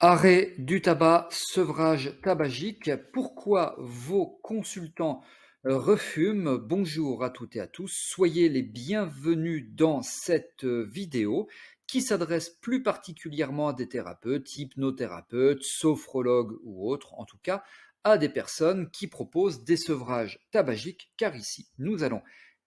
Arrêt du tabac, sevrage tabagique. Pourquoi vos consultants refument? Bonjour à toutes et à tous. Soyez les bienvenus dans cette vidéo qui s'adresse plus particulièrement à des thérapeutes, hypnothérapeutes, sophrologues ou autres, en tout cas à des personnes qui proposent des sevrages tabagiques, car ici nous allons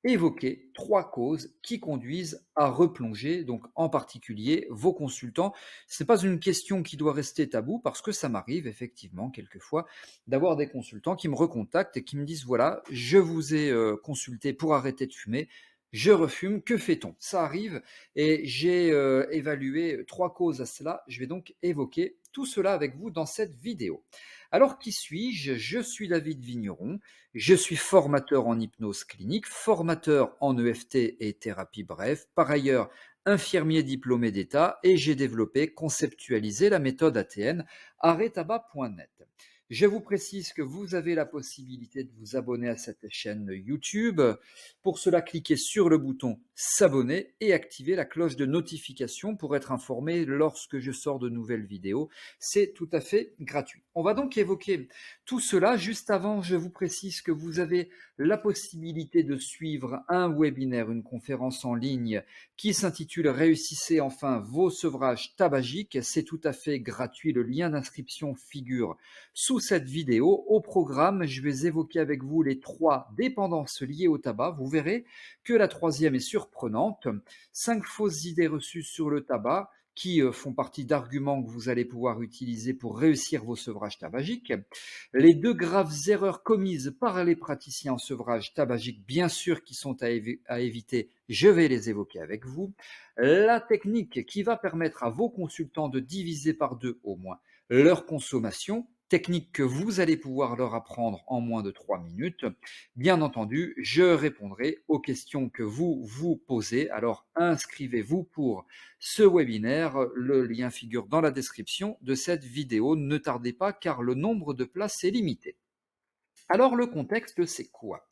évoquer trois causes qui conduisent à replonger, donc en particulier vos consultants. C'est pas une question qui doit rester tabou parce que ça m'arrive effectivement quelquefois d'avoir des consultants qui me recontactent et qui me disent: «Voilà, je vous ai, consulté pour arrêter de fumer, je refume, que fait-on?» Ça arrive et j'ai, évalué 3 causes à cela. Je vais donc évoquer tout cela avec vous dans cette vidéo. Alors qui suis-je? Je suis David Vigneron, je suis formateur en hypnose clinique, formateur en EFT et thérapie brève. Par ailleurs, infirmier diplômé d'État et j'ai développé, conceptualisé la méthode ATN, arrêtabac.net. Je vous précise que vous avez la possibilité de vous abonner à cette chaîne YouTube. Pour cela, cliquez sur le bouton s'abonner et activez la cloche de notification pour être informé lorsque je sors de nouvelles vidéos. C'est tout à fait gratuit. On va donc évoquer tout cela. Juste avant, je vous précise que vous avez la possibilité de suivre un webinaire, une conférence en ligne qui s'intitule Réussissez enfin vos sevrages tabagiques. C'est tout à fait gratuit. Le lien d'inscription figure sous cette vidéo. Au programme, je vais évoquer avec vous les 3 dépendances liées au tabac. Vous verrez que la troisième est surprenante. 5 fausses idées reçues sur le tabac qui font partie d'arguments que vous allez pouvoir utiliser pour réussir vos sevrages tabagiques. Les 2 graves erreurs commises par les praticiens en sevrage tabagique, bien sûr, qui sont à éviter, je vais les évoquer avec vous. La technique qui va permettre à vos consultants de diviser par 2 au moins leur consommation, technique que vous allez pouvoir leur apprendre en moins de 3 minutes. Bien entendu, je répondrai aux questions que vous vous posez. Alors inscrivez-vous pour ce webinaire. Le lien figure dans la description de cette vidéo. Ne tardez pas car le nombre de places est limité. Alors le contexte, c'est quoi?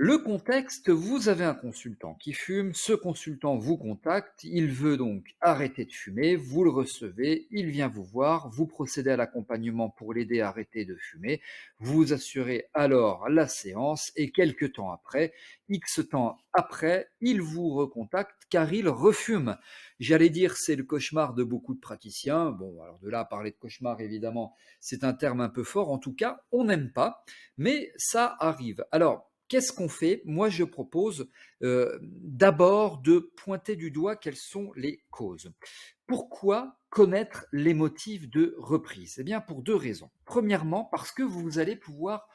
Le contexte, vous avez un consultant qui fume, ce consultant vous contacte, il veut donc arrêter de fumer, vous le recevez, il vient vous voir, vous procédez à l'accompagnement pour l'aider à arrêter de fumer, vous assurez alors la séance et quelques temps après, X temps après, il vous recontacte car il refume. J'allais dire c'est le cauchemar de beaucoup de praticiens. Bon, alors de là à parler de cauchemar, évidemment, c'est un terme un peu fort. En tout cas, on n'aime pas, mais ça arrive. Alors, qu'est-ce qu'on fait? Moi, je propose d'abord de pointer du doigt quelles sont les causes. Pourquoi connaître les motifs de reprise? Eh bien, pour deux raisons. Premièrement, parce que vous allez pouvoir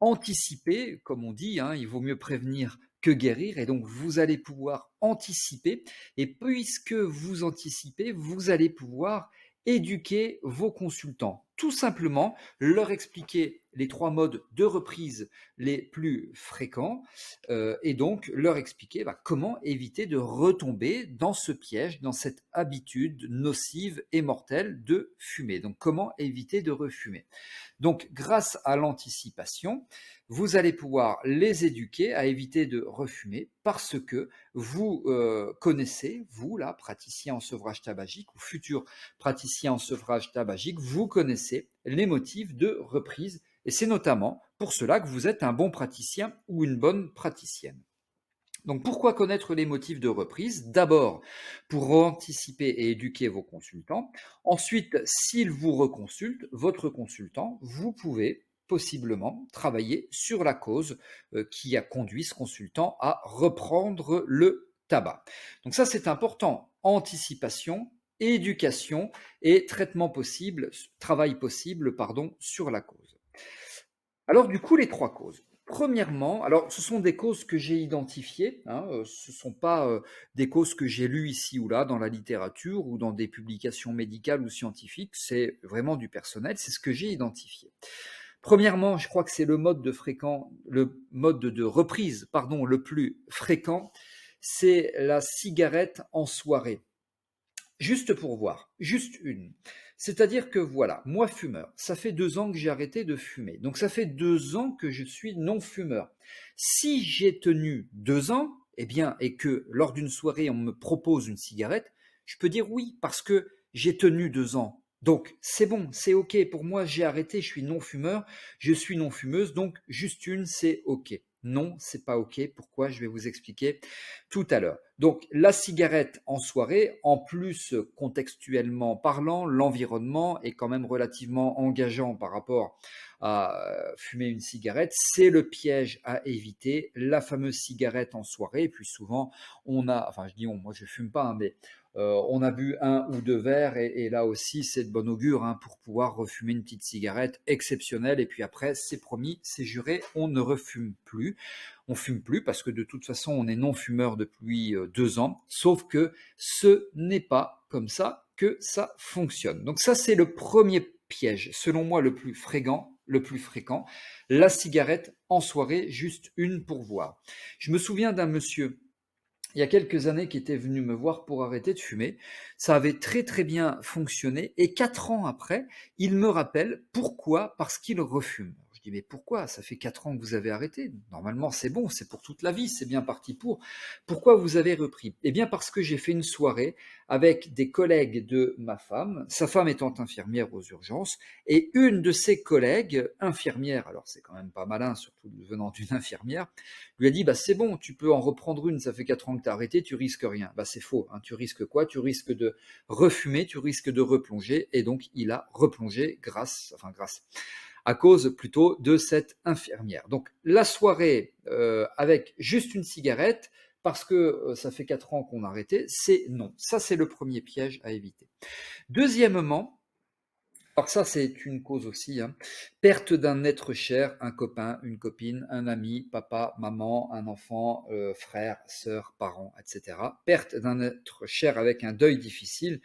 anticiper, comme on dit, hein, il vaut mieux prévenir que guérir, et donc vous allez pouvoir anticiper, et puisque vous anticipez, vous allez pouvoir éduquer vos consultants. Tout simplement, leur expliquer les 3 modes de reprise les plus fréquents et donc leur expliquer comment éviter de retomber dans ce piège, dans cette habitude nocive et mortelle de fumer. Donc comment éviter de refumer. Donc, grâce à l'anticipation, vous allez pouvoir les éduquer à éviter de refumer parce que vous connaissez, vous, là, praticien en sevrage tabagique ou futur praticien en sevrage tabagique, vous connaissez les motifs de reprise et c'est notamment pour cela que vous êtes un bon praticien ou une bonne praticienne. Donc pourquoi connaître les motifs de reprise? D'abord, pour anticiper et éduquer vos consultants. Ensuite, s'ils vous reconsultent, votre consultant, vous pouvez possiblement travailler sur la cause qui a conduit ce consultant à reprendre le tabac. Donc ça, c'est important. Anticipation, éducation et traitement possible, travail possible, pardon, sur la cause. Alors du coup, les 3 causes. Premièrement, alors ce sont des causes que j'ai identifiées, hein, ce ne sont pas des causes que j'ai lues ici ou là dans la littérature ou dans des publications médicales ou scientifiques, c'est vraiment du personnel, c'est ce que j'ai identifié. Premièrement, je crois que c'est le mode de reprise, pardon, le plus fréquent, c'est la cigarette en soirée. Juste pour voir, juste une. C'est-à-dire que voilà, moi fumeur, ça fait 2 ans que j'ai arrêté de fumer. Donc ça fait 2 ans que je suis non-fumeur. Si j'ai tenu 2 ans, eh bien, et que lors d'une soirée on me propose une cigarette, je peux dire oui, parce que j'ai tenu 2 ans. Donc, c'est bon, c'est OK. Pour moi, j'ai arrêté, je suis non-fumeur, je suis non-fumeuse, donc juste une, c'est OK. Non, c'est pas OK. Pourquoi? Je vais vous expliquer tout à l'heure. Donc, la cigarette en soirée, en plus, contextuellement parlant, l'environnement est quand même relativement engageant par rapport à fumer une cigarette. C'est le piège à éviter, la fameuse cigarette en soirée. Et puis souvent, enfin je dis on, moi je fume pas, hein, mais on a bu un ou deux verres et là aussi c'est de bon augure, hein, pour pouvoir refumer une petite cigarette exceptionnelle. Et puis après, c'est promis, c'est juré, on ne refume plus. On fume plus parce que de toute façon, on est non-fumeur depuis 2 ans. Sauf que ce n'est pas comme ça que ça fonctionne. Donc ça, c'est le premier piège, selon moi le plus fréquent, la cigarette en soirée, juste une pour voir. Je me souviens d'un monsieur il y a quelques années qui était venu me voir pour arrêter de fumer. Ça avait très très bien fonctionné et 4 ans après, il me rappelle pourquoi, parce qu'il refume. Je dis mais pourquoi? Ça fait 4 ans que vous avez arrêté. Normalement c'est bon, c'est pour toute la vie, c'est bien parti pour. Pourquoi vous avez repris? Eh bien parce que j'ai fait une soirée avec des collègues de ma femme, sa femme étant infirmière aux urgences, et une de ses collègues, infirmière, alors c'est quand même pas malin, surtout venant d'une infirmière, lui a dit bah c'est bon, tu peux en reprendre une, ça fait 4 ans que tu as arrêté, tu risques rien. Bah c'est faux, hein. Tu risques quoi? Tu risques de refumer, tu risques de replonger, et donc il a replongé à cause plutôt de cette infirmière. Donc la soirée avec juste une cigarette, parce que ça fait 4 ans qu'on a arrêté, c'est non. Ça c'est le premier piège à éviter. Deuxièmement, alors ça, c'est une cause aussi, hein. Perte d'un être cher, un copain, une copine, un ami, papa, maman, un enfant, frère, sœur, parents, etc. Perte d'un être cher avec un deuil difficile,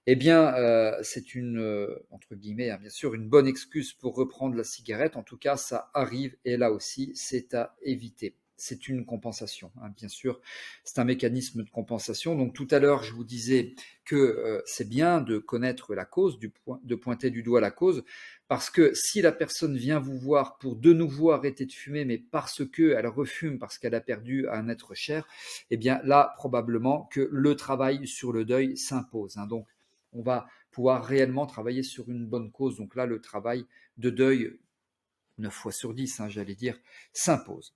eh bien, c'est une, entre guillemets, hein, bien sûr, une bonne excuse pour reprendre la cigarette. En tout cas, ça arrive et là aussi, c'est à éviter. C'est une compensation, hein, bien sûr, c'est un mécanisme de compensation. Donc tout à l'heure, je vous disais que c'est bien de connaître la cause, de pointer du doigt la cause, parce que si la personne vient vous voir pour de nouveau arrêter de fumer, mais parce qu'elle refume, parce qu'elle a perdu un être cher, eh bien là, probablement que le travail sur le deuil s'impose, hein. Donc on va pouvoir réellement travailler sur une bonne cause. Donc là, le travail de deuil, 9 fois sur 10, hein, j'allais dire, s'impose.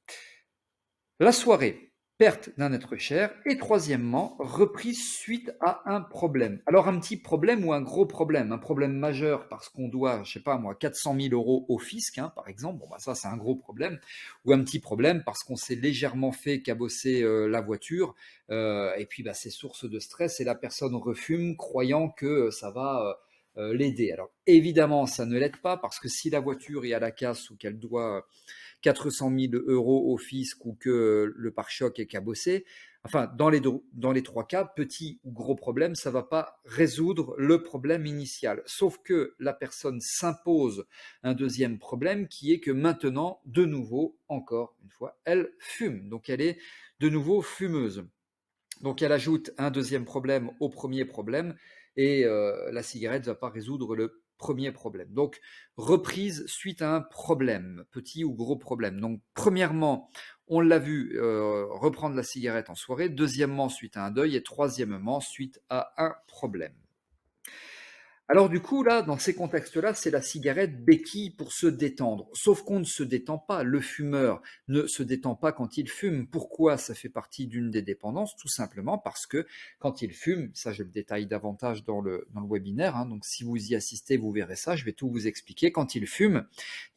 La soirée, perte d'un être cher. Et troisièmement, reprise suite à un problème. Alors un petit problème ou un gros problème, un problème majeur parce qu'on doit, je sais pas moi, 400 000 euros au fisc, hein, par exemple. Bon, bah ça c'est un gros problème. Ou un petit problème parce qu'on s'est légèrement fait cabosser la voiture. Et puis bah, c'est source de stress et la personne refume croyant que ça va l'aider. Alors évidemment, ça ne l'aide pas parce que si la voiture est à la casse ou qu'elle doit 400 000 euros au fisc ou que le pare-choc est cabossé, enfin, dans les 3 cas, petit ou gros problème, ça ne va pas résoudre le problème initial. Sauf que la personne s'impose un deuxième problème qui est que maintenant, de nouveau, encore une fois, elle fume. Donc elle est de nouveau fumeuse. Donc elle ajoute un deuxième problème au premier problème et la cigarette ne va pas résoudre le premier problème. Donc reprise suite à un problème, petit ou gros problème. Donc premièrement, on l'a vu, reprendre la cigarette en soirée. Deuxièmement, suite à un deuil. Et troisièmement, suite à un problème. Alors du coup, là, dans ces contextes-là, c'est la cigarette béquille pour se détendre. Sauf qu'on ne se détend pas. Le fumeur ne se détend pas quand il fume. Pourquoi? Ça fait partie d'une des dépendances, tout simplement parce que quand il fume, ça je le détaille davantage dans le webinaire, hein, donc si vous y assistez, vous verrez ça, je vais tout vous expliquer. Quand il fume,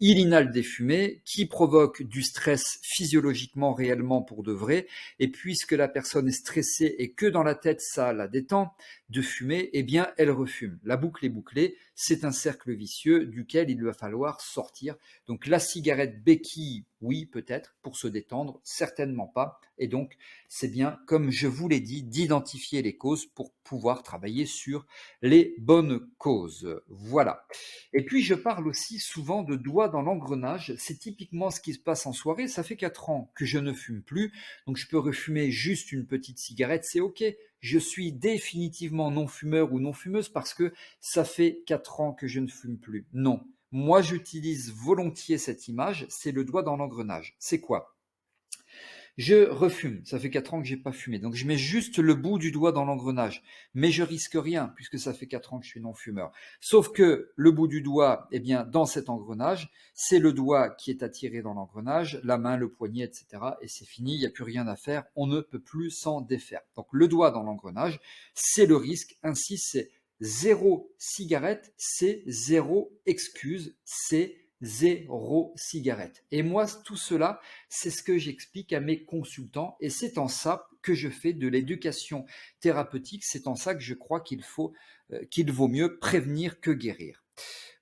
il inhale des fumées qui provoquent du stress physiologiquement, réellement pour de vrai, et puisque la personne est stressée et que dans la tête ça la détend, de fumer, eh bien, elle refume. La boucle est bouclée, c'est un cercle vicieux duquel il va falloir sortir. Donc la cigarette béquille, oui, peut-être, pour se détendre, certainement pas. Et donc, c'est bien, comme je vous l'ai dit, d'identifier les causes pour pouvoir travailler sur les bonnes causes. Voilà. Et puis, je parle aussi souvent de doigts dans l'engrenage. C'est typiquement ce qui se passe en soirée. Ça fait 4 ans que je ne fume plus, donc je peux refumer juste une petite cigarette, c'est OK. Je suis définitivement non-fumeur ou non-fumeuse parce que ça fait 4 ans que je ne fume plus. Non. Moi, j'utilise volontiers cette image, c'est le doigt dans l'engrenage. C'est quoi? Je refume, ça fait 4 ans que j'ai pas fumé, donc je mets juste le bout du doigt dans l'engrenage, mais je risque rien puisque ça fait 4 ans que je suis non-fumeur. Sauf que le bout du doigt, eh bien, dans cet engrenage, c'est le doigt qui est attiré dans l'engrenage, la main, le poignet, etc. Et c'est fini, il n'y a plus rien à faire, on ne peut plus s'en défaire. Donc le doigt dans l'engrenage, c'est le risque, ainsi c'est zéro cigarette, c'est zéro excuse, c'est zéro cigarette. Et moi, tout cela, c'est ce que j'explique à mes consultants et c'est en ça que je fais de l'éducation thérapeutique. C'est en ça que je crois qu'il vaut mieux prévenir que guérir.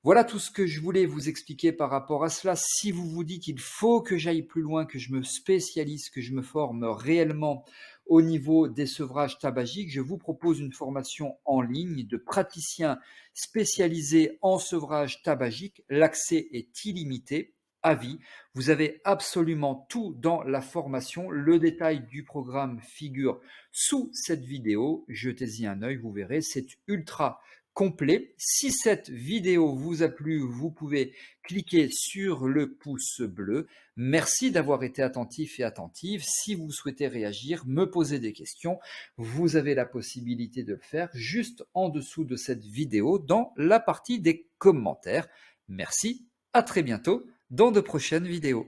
Voilà tout ce que je voulais vous expliquer par rapport à cela. Si vous vous dites qu'il faut que j'aille plus loin, que je me spécialise, que je me forme réellement au niveau des sevrages tabagiques, je vous propose une formation en ligne de praticien spécialisé en sevrage tabagique. L'accès est illimité à vie. Vous avez absolument tout dans la formation. Le détail du programme figure sous cette vidéo. Jetez-y un œil, vous verrez, c'est ultra complet. Si cette vidéo vous a plu, vous pouvez cliquer sur le pouce bleu. Merci d'avoir été attentif et attentive. Si vous souhaitez réagir, me poser des questions, vous avez la possibilité de le faire juste en dessous de cette vidéo dans la partie des commentaires. Merci, à très bientôt dans de prochaines vidéos.